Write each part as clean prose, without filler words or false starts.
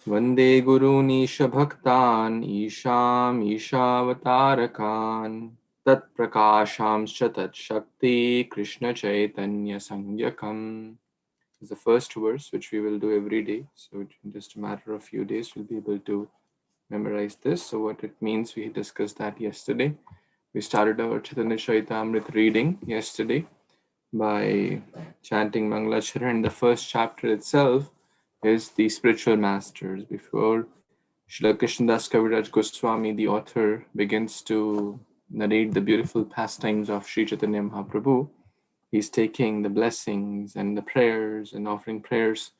Vande Gurun Isha Bhaktan Isham Ishavatarakan Tat Prakasham Tat Shakti Krishna Chaitanya Sangyakam is the first verse which we will do every day. So in just a matter of few days we'll be able to memorize this. So what it means, we discussed that yesterday. We started our Caitanya-Caritāmṛta reading yesterday by chanting Mangalachara, and the first chapter itself is the spiritual masters. Before Srila Krishnadas Kaviraj Goswami, the author, begins to narrate the beautiful pastimes of Sri Chaitanya Mahaprabhu, he's taking the blessings and the prayers and offering prayers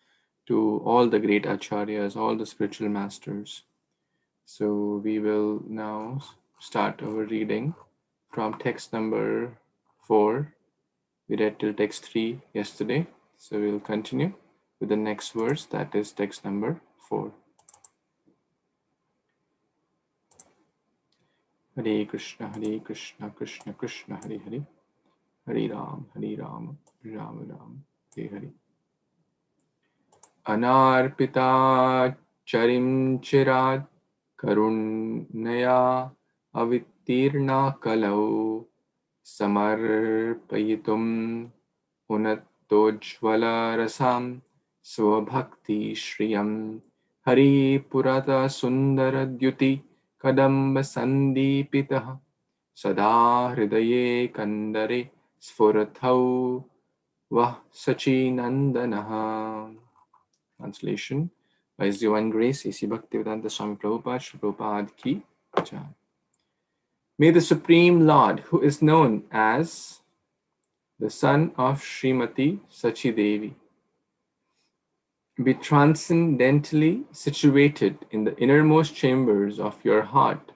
to all the great acharyas, all the spiritual masters. So we will now start our reading from text number 4. We read till text 3 yesterday. So we'll continue with the next verse, that is text number 4. Hare Krishna, Krishna Krishna, Hare Hare. Hare Ram, Ram Ram, Hare Hare. Anarpita charim chirat karunnaya avittirna kalau samarpayitum unattojvala rasam swabhakti shriyam hari purata sundara dyuti kadamba sandipitah sada hridaye kandare sfurathau vah sachinandanaha. Translation by His Divine Grace, A.C. Bhaktivedanta Swami Prabhupada, Shri Prabhupada Ki Jai. May the Supreme Lord, who is known as the son of Srimati Sachi Devi, be transcendently situated in the innermost chambers of your heart,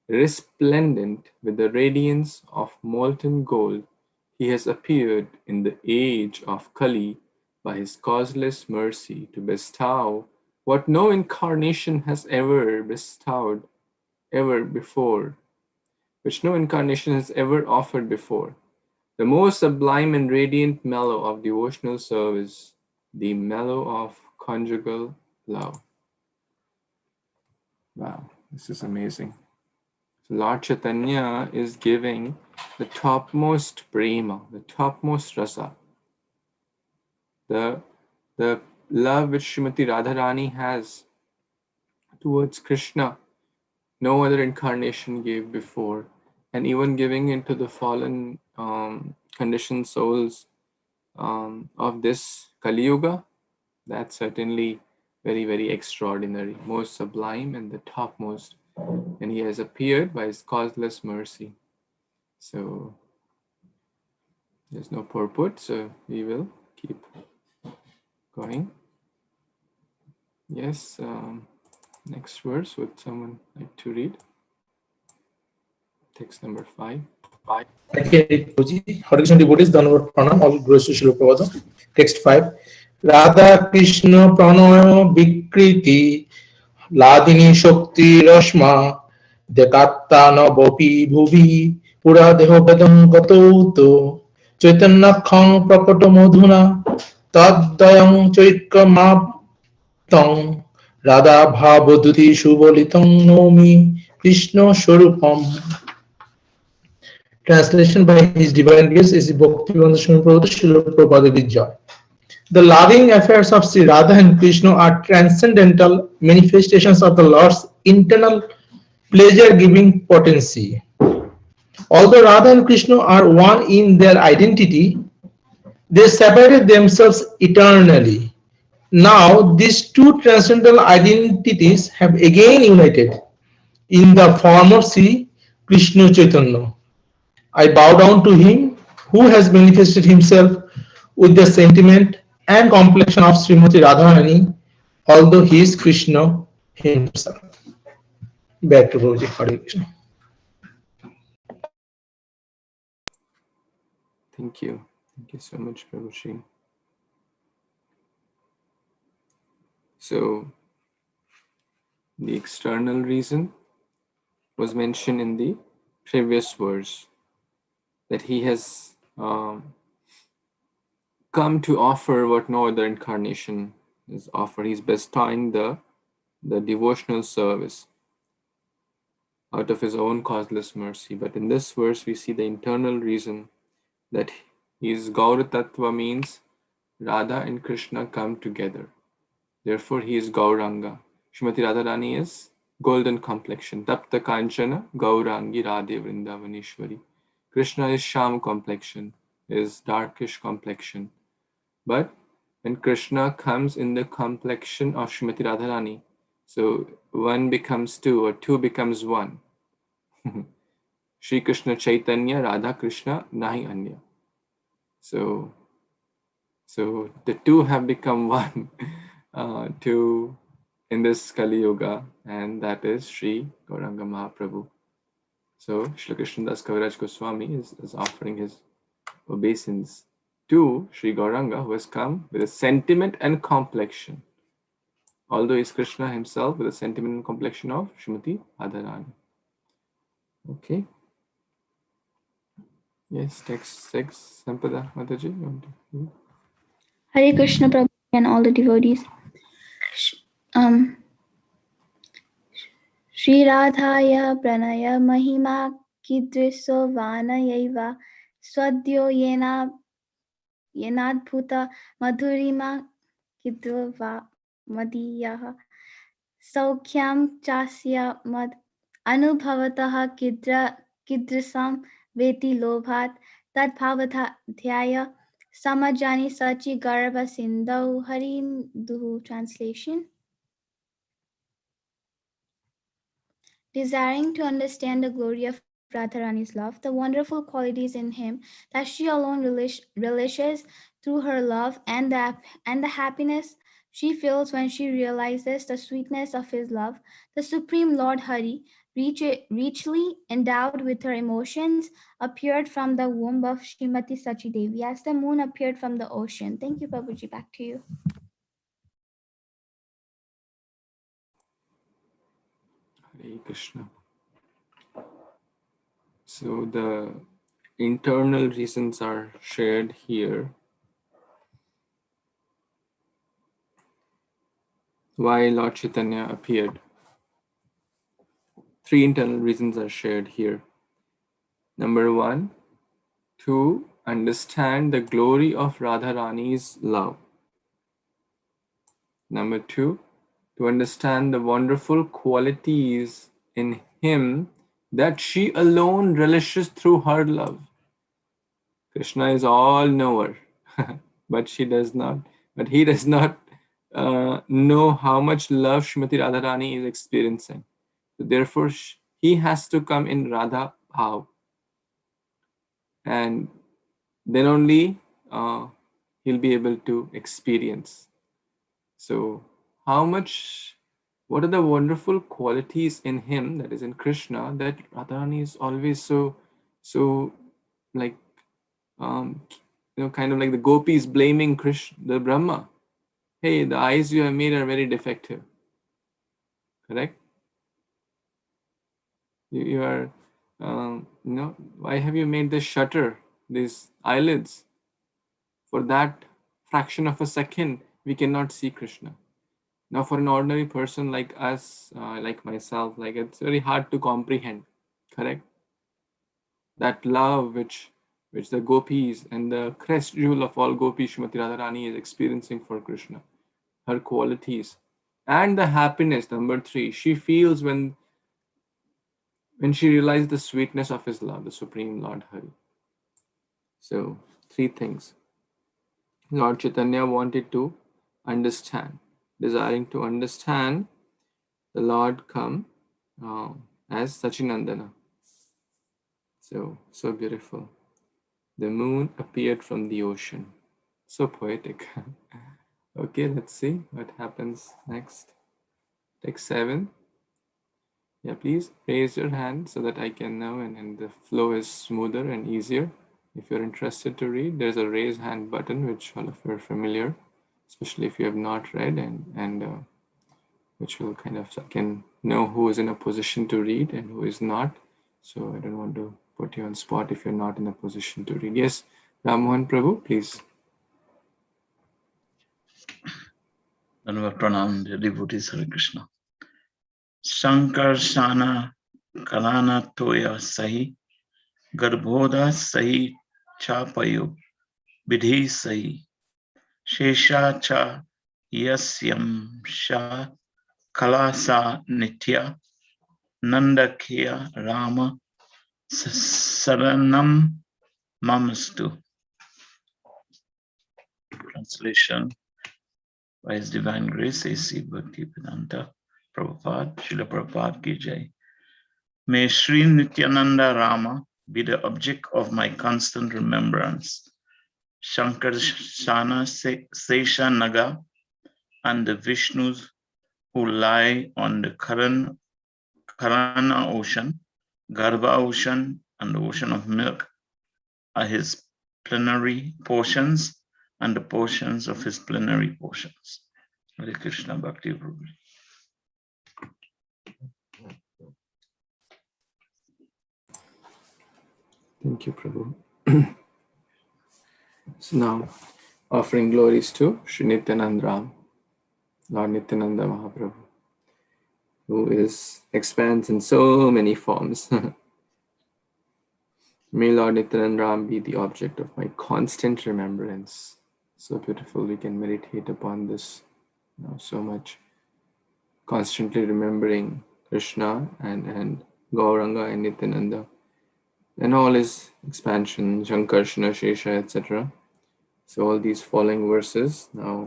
resplendent with the radiance of molten gold. He has appeared in the age of Kali by his causeless mercy to bestow what no incarnation has ever bestowed ever before, which no incarnation has ever offered before. The most sublime and radiant mellow of devotional service, the mellow of conjugal love. Wow, this is amazing. So Lord Chaitanya is giving the topmost prema, the topmost rasa, the love which Srimati Radharani has towards Krishna, no other incarnation gave before, and even giving into the fallen conditioned souls of this Kali Yuga, that's certainly very, very extraordinary, most sublime and the topmost. And he has appeared by his causeless mercy. So there's no purport, so we will keep going. Yes, next verse, would someone like to read? Text number 5. I can read Puji. Hare Krishna devotees, Dhanavad Pranam, all glories to Śrīla Prabhupada. Text 5. Radha Krishna Pranaya Vikriti Ladini Shakti Rashma Dekatta Navopi Bhuvi Pura Deho Vedam Gato Chaitanya Prakato Modhuna Taddayam Chaitkamaptam Radha Bhavaduti Shubolitam Nomi Krishna Swarupam. Translation by His Divine Grace is Bhaktivedanta Swami Prabhupada Srila Prabhupada Ki Jai. The loving affairs of Sri Radha and Krishna are transcendental manifestations of the Lord's internal pleasure-giving potency. Although Radha and Krishna are one in their identity, they separated themselves eternally. Now, these two transcendental identities have again united in the form of Sri Krishna Chaitanya. I bow down to him who has manifested himself with the sentiment and complexion of Srimati Radharani, although he is Krishna himself. Back to Prabhuji. Hare Krishna. Thank you. Thank you so much, Prabhuji. So, the external reason was mentioned in the previous verse, that he has come to offer what no other incarnation is offered. He's bestowing the the devotional service out of his own causeless mercy. But in this verse, we see the internal reason that his Gaura Tattva means Radha and Krishna come together. Therefore, he is Gauranga. Srimati Radharani is golden complexion. Tapta Kanchana Gaurangi Radhe Vrindavaneshwari. Krishna is Sham complexion, is darkish complexion. But when Krishna comes in the complexion of Srimati Radharani, so one becomes two or two becomes one. Shri Krishna Chaitanya Radha Krishna Nahi Anya. So the two have become one to in this Kali Yuga, and that is Sri Gauranga Mahaprabhu. So Shri Krishnadas Kaviraj Goswami is offering his obeisance to Sri Gauranga, who has come with a sentiment and complexion, although he is Krishna himself with a sentiment and complexion of Srimati Radharani. Okay. Yes, text 6, Sampada Mataji. Hare Krishna Prabhu and all the devotees. Shri Radhaya Pranaya Mahima Kidriso Vanayaiva Swadyo Yenadbhuta Madhurima Kidva Madiyaha Saukyam Chasya Mad Anubhavataha Kidrisam Veti Lobhat Tad Bhavatha Dhyaya Samajani Sachi Garva Sindhu Harinduhu. Translation. Desiring to understand the glory of Radharani's love, the wonderful qualities in him that she alone relishes through her love, and the happiness she feels when she realizes the sweetness of his love, the Supreme Lord Hari, richly endowed with her emotions, appeared from the womb of Srimati Sachi Devi as the moon appeared from the ocean. Thank you, Prabhuji. Back to you. Hare Krishna. So the internal reasons are shared here. Why Lord Chaitanya appeared. 3 internal reasons are shared here. Number 1, to understand the glory of Radharani's love. Number 2, to understand the wonderful qualities in him that she alone relishes through her love. Krishna is all knower, but he does not know how much love Srimati Radharani is experiencing. So therefore, he has to come in Radha Bhav, and then only he'll be able to experience. So what are the wonderful qualities in him, that is in Krishna, that Radharani is always so like kind of like the gopis blaming Krishna, the Brahma. Hey, the eyes you have made are very defective. Correct? You are, why have you made this shutter, these eyelids? For that fraction of a second, we cannot see Krishna. Now, for an ordinary person like us, like myself, like it's very hard to comprehend. Correct? That love which the gopis and the crest jewel of all gopis, Srimati Radharani, is experiencing for Krishna. Her qualities and the happiness, number 3, she feels when she realizes the sweetness of his love, the Supreme Lord Hari. So 3 things. Lord Chaitanya wanted to understand, desiring to understand the Lord come as Sachinandana. So beautiful. The moon appeared from the ocean. So poetic. Okay, let's see what happens next. Text 7. Yeah, please raise your hand so that I can know and the flow is smoother and easier. If you're interested to read, there's a raise hand button which all of you are familiar, especially if you have not read, and which will kind of can know who is in a position to read and who is not. So I don't want to put you on spot if you're not in a position to read. Yes, Rammohan Prabhu, please. Pranam, dear devotees, Hare Krishna. Sankarsana Kalana Toya Sahi Garbhoda Sahi Chapayo Vidhi Sahi Shesha Cha Yasyam Sha Kalasa Nitya Nandakya Rama Saranam Mamastu. Translation by His Divine Grace A.C. Bhaktivedanta Prabhupada, Srila Prabhupada Ki Jai. May Sri Nityananda Rama be the object of my constant remembrance. Shankarsana Sesha Naga and the Vishnus who lie on the Karana ocean, Garbha ocean, and the ocean of milk are his plenary portions and the portions of his plenary portions. Hare Krishna Bhakti Prabhu. Thank you, Prabhu. So now, offering glories to Sri Nityananda Ram, Lord Nityananda Mahaprabhu, who expands in so many forms. May Lord Nityananda Ram be the object of my constant remembrance. So beautiful, we can meditate upon this so much. Constantly remembering Krishna and Gauranga and Nityananda and all his expansion, Shankarsana, Shesha, etc. So all these following verses now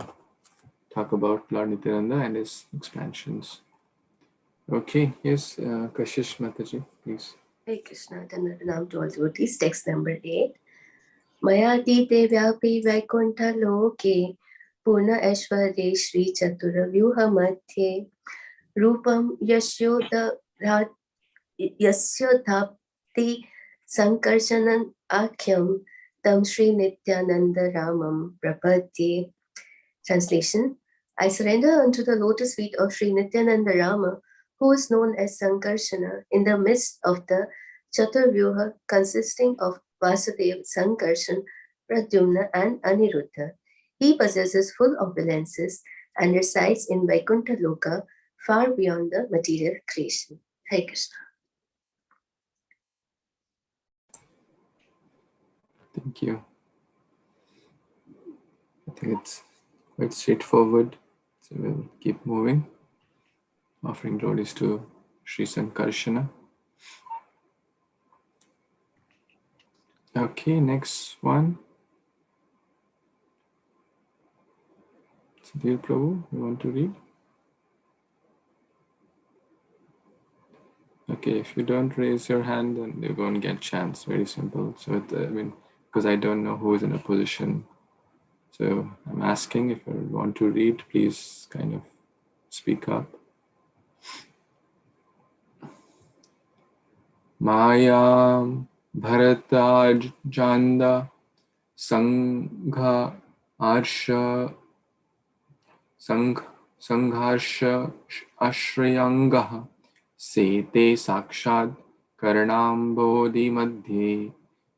talk about Lord Nityananda and his expansions. Okay, yes, Kashish Mataji, please. Hare Krishna, Tanmaranam to all devotees. Text number 8. Mayatite vyapi vaikuntha loke purna aishwarye shri chatura vyuha madhye rupam yasyodhapti sankarshanam akhyam tam Shri Nityananda Ramam prapadye. Translation. I surrender unto the lotus feet of Sri Nityananda Rama, who is known as Sankarshana, in the midst of the Chaturvyuha consisting of Vasudev, Sankarshan, Pradyumna, and Aniruddha. He possesses full opulences and resides in Vaikuntha Loka, far beyond the material creation. Hare Krishna. Thank you. I think it's quite straightforward, so we'll keep moving. Offering glories to Sri Sankarshana. Okay, next one. Dear Prabhu, you want to read? Okay, if you don't raise your hand, then you won't get chance. Very simple. So, because I don't know who is in a position. So I'm asking if you want to read, please kind of speak up. Maya Bharata Janda Sangha Arsha Sangharsha Ashrayangah Sete Sakshad Karanambodhi Madhye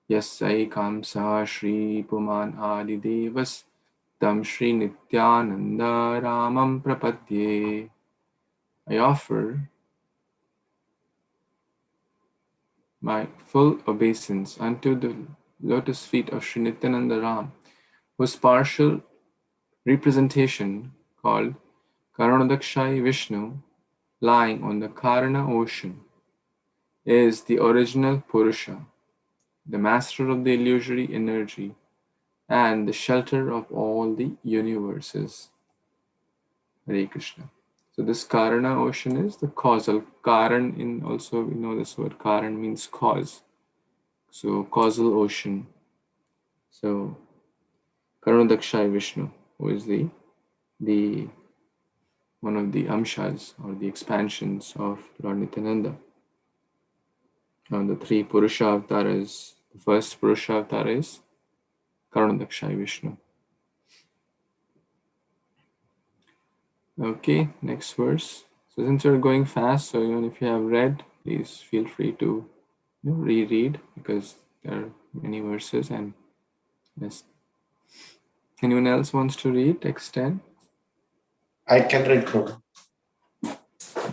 Yasai Kamsa Shri Puman Adi Devas Tam Shri Nityananda Ramam Prapadye. I offer my full obeisance unto the lotus feet of Sri Nityananda Ram, whose partial representation, called Karanodakshai Vishnu, lying on the Karana ocean, is the original Purusha, the master of the illusory energy, and the shelter of all the universes. Hare Krishna. So this Karana ocean is the causal. Karan, in also we know this word Karan means cause. So causal ocean. So Karanodakshai Vishnu, who is the one of the amshas or the expansions of Lord Nityananda. Now the three Purusha avatars, the first Purusha avatar is Karanodakshai Vishnu. Okay, next verse. So since we're going fast, so even if you have read, please feel free to reread, because there are many verses. And yes, anyone else wants to read text 10? I can read, Prabhu.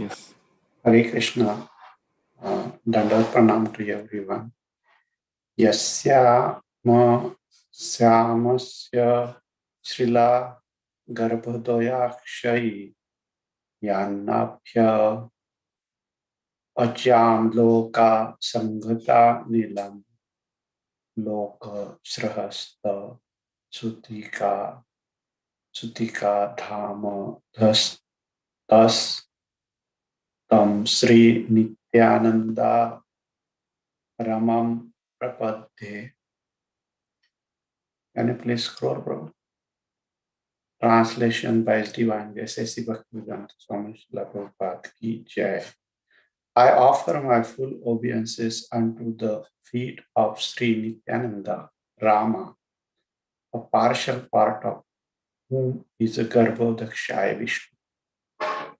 Yes. Hare Krishna. Dandavat pranam to everyone. Yasya ma syamasya srila garbhodoyakshayi yannabhya ajam loka samghata nilam loka srahasta sutika dhama tas tam Sri Nityananda Ramam Prapadhe. Can you please scroll, bro? Translation by His Divine Grace A.C. Bhaktivedanta Swami Śrīla Prabhupada Ki Jai. I offer my full obeisances unto the feet of Sri Nityananda Rama, a partial part of whom is a Garbhodakshaya Vishnu.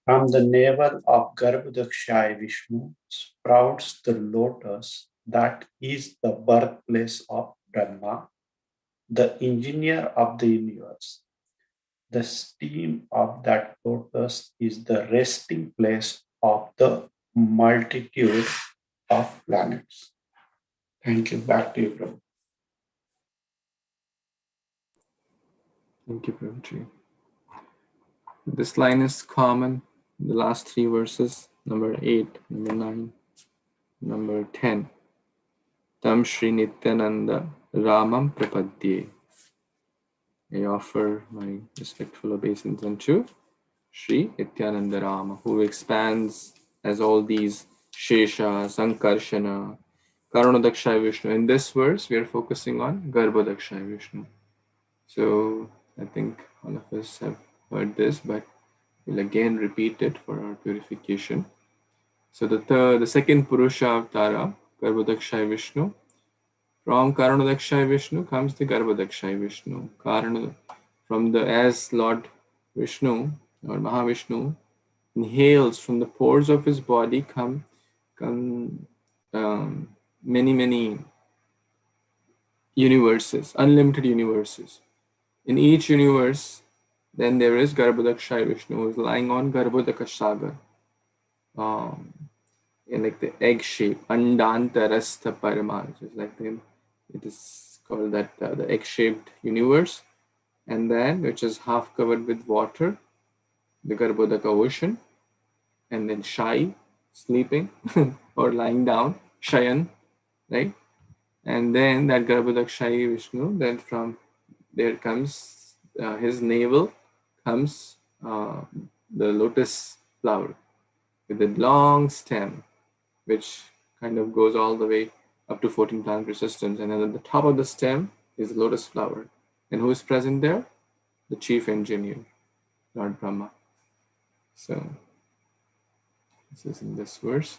From the navel of Garbhodakshaya Vishnu sprouts the lotus that is the birthplace of Brahma, the engineer of the universe. The stem of that lotus is the resting place of the multitude of planets. Thank you. Back to you, Prabhu. Thank you, Prabhuji. This line is common. The last three verses, number 8, number 9, number 10. Tam Shri Nityananda Ramam Prapadye. I offer my respectful obeisance unto Shri Nityananda Rama, who expands as all these Shesha, Sankarshana, Karanodakshaya Vishnu. In this verse, we are focusing on Garbhodakshaya Vishnu. So I think all of us have heard this, but we'll again repeat it for our purification. So the second Purusha Avatara, Garbhodakshaya Vishnu. From Karanodakshaya Vishnu comes the Garbhodakshaya Vishnu. As Lord Vishnu or Mahavishnu inhales from the pores of his body come many universes, unlimited universes. In each universe, then there is Garbhodakshaya Vishnu who is lying on Garbhodaka Sagar, in like the egg shape, Andanta Rastha Parama, which is like it is called that the egg-shaped universe, and then which is half covered with water, the Garbhodaka ocean, and then Shai, sleeping or lying down, Shayan, right? And then that Garbhodakshaya Vishnu, then from there comes his navel comes the lotus flower with a long stem, which kind of goes all the way up to 14 planetary systems. And then at the top of the stem is the lotus flower. And who is present there? The chief engineer, Lord Brahma. So this is in this verse.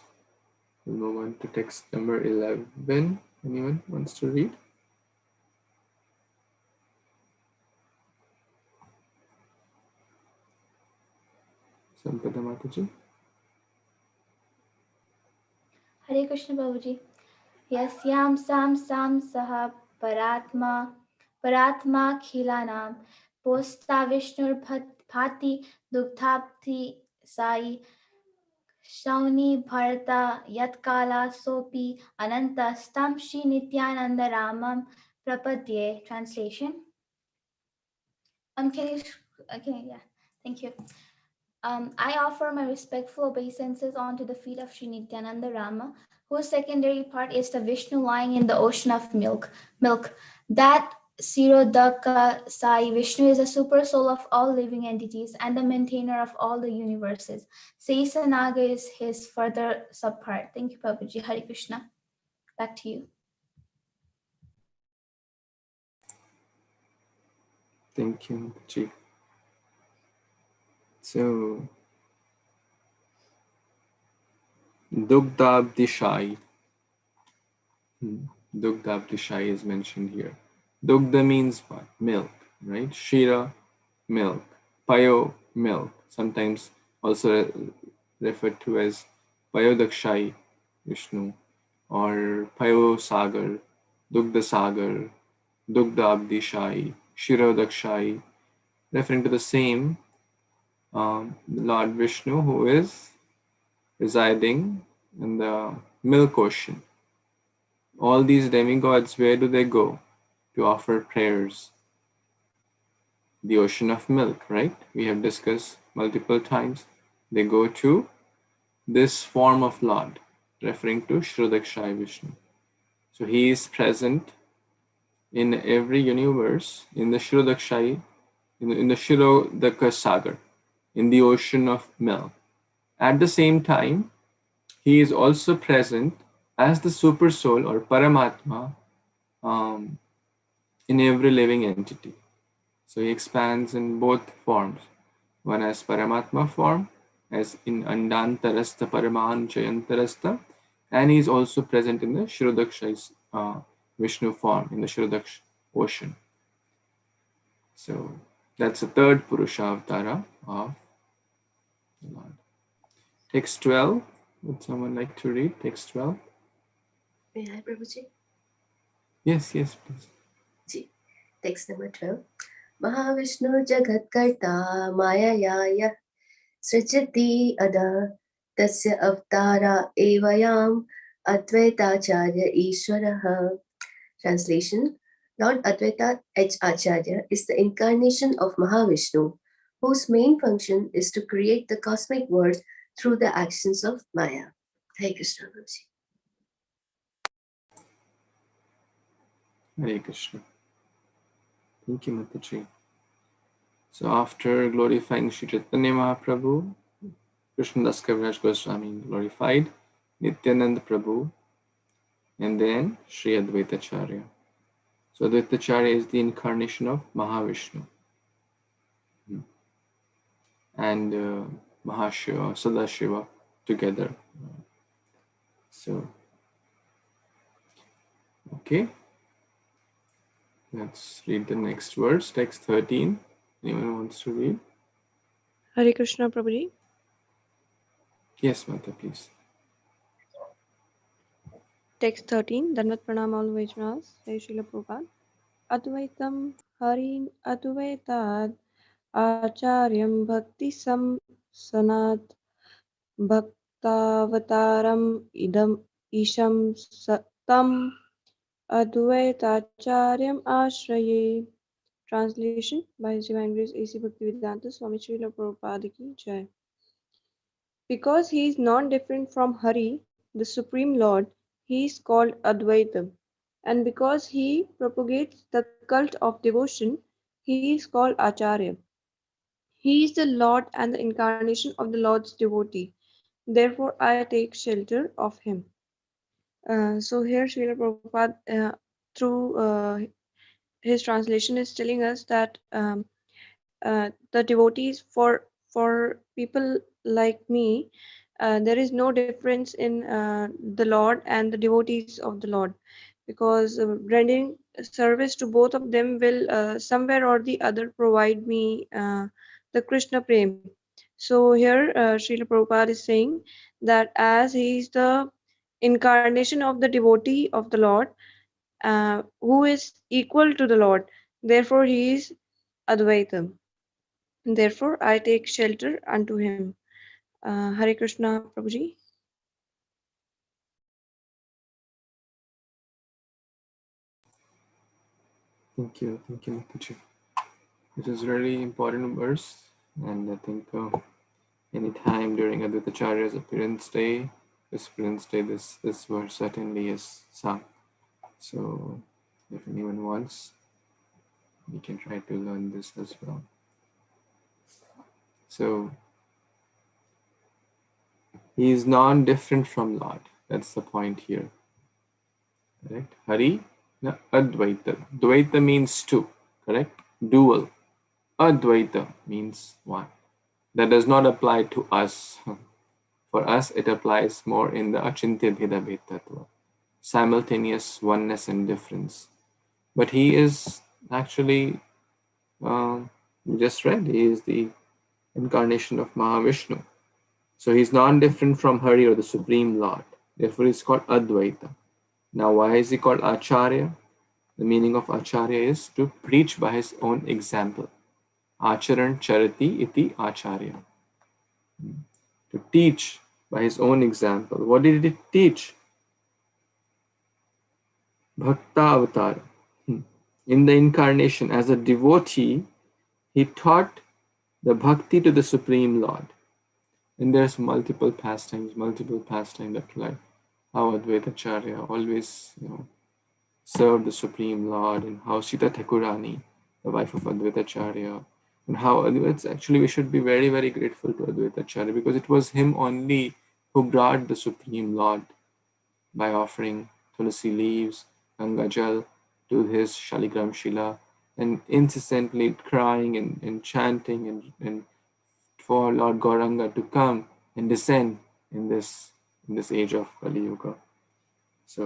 We'll move on to text number 11. Anyone wants to read? Sampada Mataji. Hare Krishna Babuji. Yasyam sam saha paratma khilanam posta Vishnur bhati dugdhabti sai Shauni Bharata Yatkala Sopi Ananta Stam Shri Nityananda Ramam Prapadye. Translation. Thank you. I offer my respectful obeisances onto the feet of Sri Nityananda Rama, whose secondary part is the Vishnu lying in the ocean of milk. That Sirodaka Sai Vishnu is the super soul of all living entities and the maintainer of all the universes. Naga is his further subpart. Thank you, Prabhuji. Hare Krishna. Back to you. Thank you, Mataji. So, Dugdhabdishai. Dugdhabdishai is mentioned here. Dugdha means what? Milk, right? Shira, milk. Payo, milk. Sometimes also referred to as Payodakshai Vishnu or Payo Sagar, Dugdha Sagar, Dugdhabdishai, Shirodakshai, referring to the same Lord Vishnu who is residing in the milk ocean. All these demigods, where do they go to offer prayers? The ocean of milk, right? We have discussed multiple times. They go to this form of Lord, referring to Shrudakshay Vishnu. So he is present in every universe, in the Shrudakshay, in the Shirodaka Sagar, in the ocean of milk. At the same time, he is also present as the super soul or Paramatma in every living entity. So he expands in both forms, one as Paramatma form, as in Andantarastha Paraman Jayantarastha, and he is also present in the Shrudaksha Vishnu form, in the Shrudaksha ocean. So that's the third Purusha Avatara of the Lord. Text 12, would someone like to read text 12? May I, Prabhuji? Yes, please. Ji. Text number 12. Mahavishnu Jagat Karta Mayaya Srijati Ada Tasya Avtara Evayam Advaitacharya Ishwaraha. Translation. Lord Advaita H. Acharya is the incarnation of Mahavishnu, whose main function is to create the cosmic world through the actions of Maya. Hare Krishna. Hare Krishna. Thank you, Mataji. So after glorifying Sri Chaitanya Mahaprabhu, Krishnadas Kaviraj Goswami glorified Nityananda Prabhu, and then Sri Advaitacharya. So Advaitacharya is the incarnation of Mahavishnu. And Mahashiva, Sadashiva together. So, okay. Let's read the next verse, text 13. Anyone wants to read? Hare Krishna, Prabhuji. Yes, Mata, please. Text 13. Danvat Pranam all Vaishnavas. Jai Srila Prabhupada. Advaitam Harin Advaitad Acharyam Bhakti Sam Sanat Bhaktavataram Idam Isham Satam Advaitacharyam Ashraye. Translation by His Divine Grace A.C. Bhaktivedanta Swami Srila Prabhupada Ki Jai. Because he is non-different from Hari, the Supreme Lord, he is called Advaitam. And because he propagates the cult of devotion, he is called Acharya. He is the Lord and the incarnation of the Lord's devotee. Therefore, I take shelter of him. So here Srila Prabhupada, through his translation, is telling us that the devotees, for people like me, there is no difference in the Lord and the devotees of the Lord, because rendering service to both of them will somewhere or the other provide me the Kṛṣṇa prem. So here Srila Prabhupada is saying that as he is the incarnation of the devotee of the Lord, who is equal to the Lord, therefore he is Advaitam. Therefore, I take shelter unto him. Hare Krishna, Prabhuji. Thank you, Mataji. It is a really important verse, and I think anytime during Advaitacharya's appearance day, this verse certainly is sung. So, if anyone wants, we can try to learn this as well. So, he is non-different from Lord. That's the point here. Correct? Hari, na Advaita. Dvaita means two. Correct? Dual. Advaita means one. That does not apply to us. For us, it applies more in the Achintya Bheda Bhetattva, simultaneous oneness and difference. But he is actually, you just read, he is the incarnation of Mahavishnu. So he's non-different from Hari or the Supreme Lord. Therefore, he's called Advaita. Now, why is he called Acharya? The meaning of Acharya is to preach by his own example. Acharan charati iti Acharya. To teach by his own example. What did he teach? Bhakta avatar. In the incarnation, as a devotee, he taught the bhakti to the Supreme Lord. And there's multiple pastimes that like how Advaitacharya always, served the Supreme Lord, and how Sita Thakurani, the wife of Advaitacharya, and how it's actually we should be very, very grateful to Advaitacharya, because it was him only who brought the Supreme Lord by offering tulsi leaves, Ganga Jal to his Shaligram Shila, and incessantly crying and chanting and for Lord Gauranga to come and descend in this age of Kali Yuga. So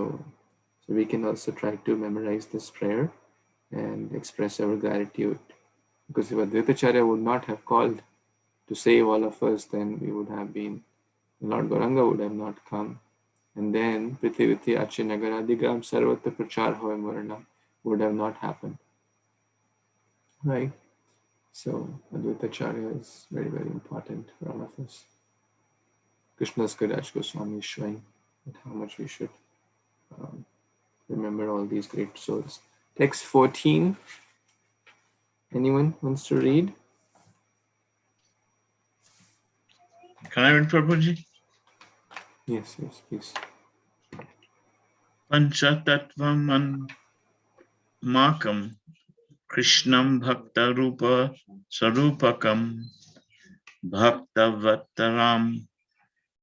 we can also try to memorize this prayer and express our gratitude, because if Advaitacharya would not have called to save all of us, then we would have been, Lord Gauranga would have not come, and then Prithiviti Achi Nagaradigram Sarvatra Prachar Hoy Murana would have not happened, right? So Advaitacharya is very, very important for all of us. Krishna's Kadach Goswami is showing that how much we should remember all these great souls. Text 14. Anyone wants to read? Can I read, Prabhuji? Yes, please. Panchatattvam makam Krishnam bhakta rupa sarupakam bhaktavattaram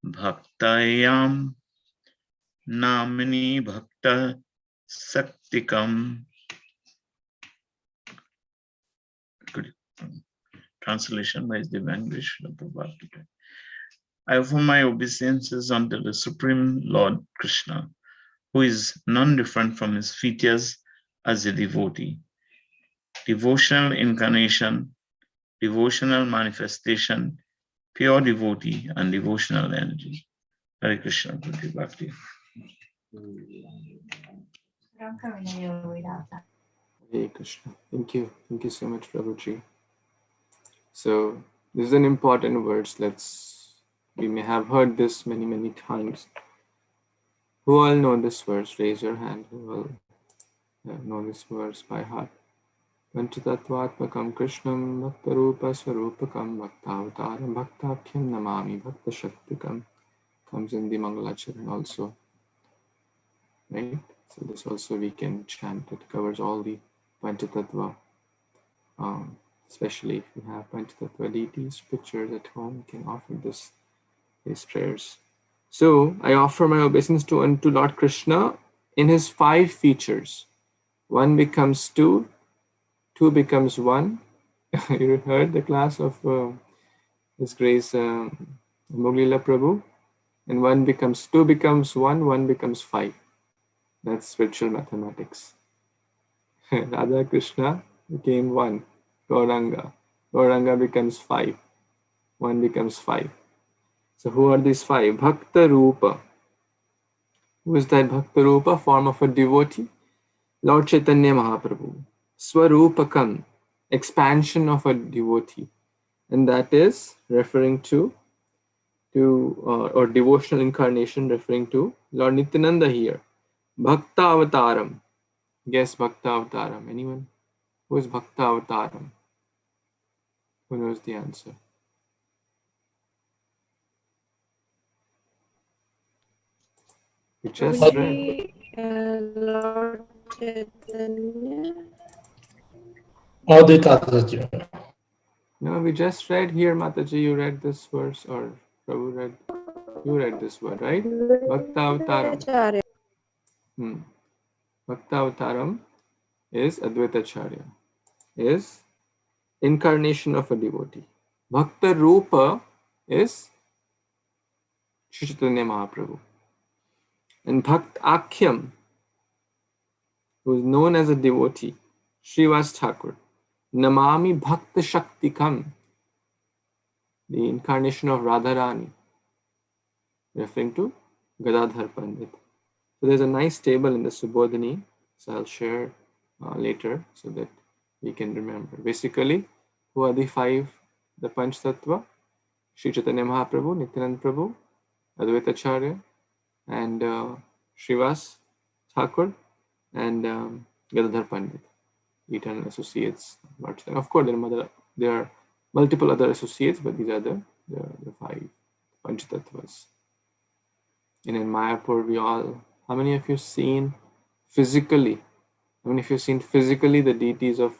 bhaktayam namini bhakta saktikam. Translation by His Divine Grace, Srila Prabhupada. I offer my obeisances unto the Supreme Lord Kṛṣṇa, who is none different from his features as a devotee. Devotional incarnation, devotional manifestation, pure devotee, and devotional energy. Hare Krishna, Bhakti Bhakti. Hare Krishna. Thank you so much, Prabhuji. So this is an important verse. We may have heard this many, many times. Who all know this verse? Raise your hand. Who all know this verse by heart? Panchatattvatmakam Krishnam Bhaktarupa Swarupakam Bhaktavataram Bhaktabhyam Namami Bhakta Shaktikam. Comes in the Mangalacharan also. Right? So this also we can chant. It covers all the Panchatattva. Especially if you have Panchatattva deities pictures at home, you can offer these prayers. So I offer my obeisance unto Lord Kṛṣṇa in his 5 features. 1 becomes 2, 2 becomes 1. You heard the class of His Grace Lila Prabhu, and 2 becomes 1, 1 becomes 5. That's spiritual mathematics. Radha Krishna became 1. Gauranga becomes 5. 1 becomes 5. So who are these 5? Bhakta Rupa. Who is that Bhakta Rupa? Form of a devotee. Lord Chaitanya Mahaprabhu. Swarupakam. Expansion of a devotee. And that is referring to or devotional incarnation, referring to Lord Nityananda here. Bhakta Avataram. Guess Bhakta Avataram. Anyone? Who is Bhakta Avataram? Who knows the answer? We just read. Lord Chaitanya. Advaita. No, we just read here, Mataji. You read this verse, or Prabhu read. You read this word, right? Bhakta Avataram. Bhakta Avataram is Advaitacharya. Is incarnation of a devotee. Bhakta Rupa is Śrī Chaitanya Mahaprabhu. And Bhakt Akhyam, who is known as a devotee, Srivas Thakur. Namami Bhakta Shaktikam, the incarnation of Radharani, referring to Gadadhar Pandit. So there's a nice table in the Subodhini, so I'll share later so that we can remember. Basically, who are the 5, the Panch Tattva? Śrī Chaitanya Mahaprabhu, Nityananda Prabhu, Advaitacharya, and Srivas Thakur, and Gadadhar Pandit, eternal associates. Of course, there are multiple other associates, but these are the 5 Panchatattvas. And in Mayapur, how many of you seen physically? How many of you seen physically the deities of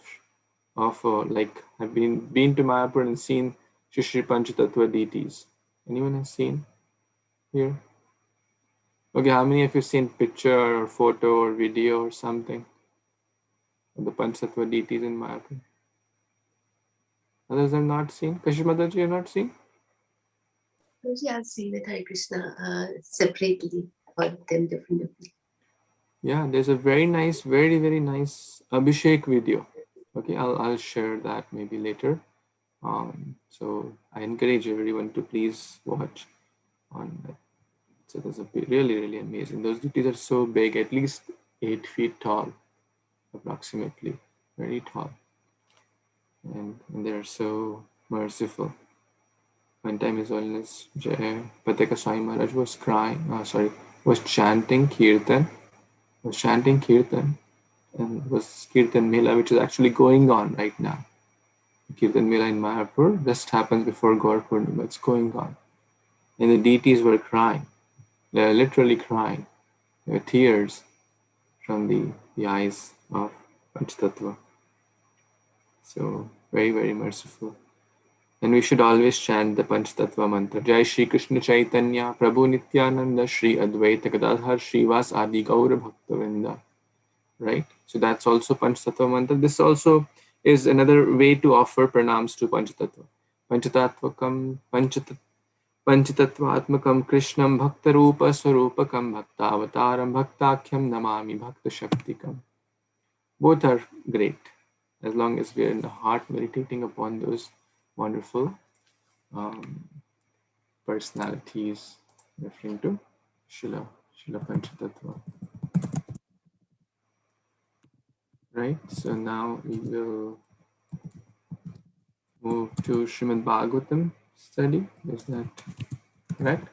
like have been to Mayapur and seen Shri Panchatattva deities? Anyone has seen here? Okay, how many of you seen picture or photo or video or something of the Panchatattva deities in Mayapur? Others have not seen. Kashish Mataji, you have not seen? I've seen it, Hare Krishna, separately, all of them differently. Yeah, there's a very nice, very, very nice Abhishek video. Okay, I'll share that maybe later. So I encourage everyone to please watch on that. So there's really, really amazing. Those deities are so big, at least 8 feet tall, approximately, very tall. And they're so merciful. One time His Holiness Pataka Swami Maharaj was was chanting Kirtan, and it was Kirtan Mela, which is actually going on right now. Kirtan Mela in Mayapur just happens before Gaur Purnima. It's going on. And the deities were crying. They were literally crying. There were tears from the eyes of Panchatattva. So very, very merciful. And we should always chant the Panchatattva mantra. Jai Shri Kṛṣṇa Caitanya, Prabhu Nityananda, Shri Advaita Gadadhar, Srivas Adi Gaura Bhaktavinda. Right? So that's also Panchatattva mantra. This also is another way to offer pranams to Panchatattva. Panchatattvam Panchatattvatmakam Krishnam Bhaktarupa Swarupakam Bhaktavataram Bhaktakhyam Namami Bhakta Shaktikam. Both are great, as long as we are in the heart meditating upon those wonderful personalities, referring to Srila Panchatattva. Right, so now we will move to Śrīmad-Bhāgavatam study. Is that correct?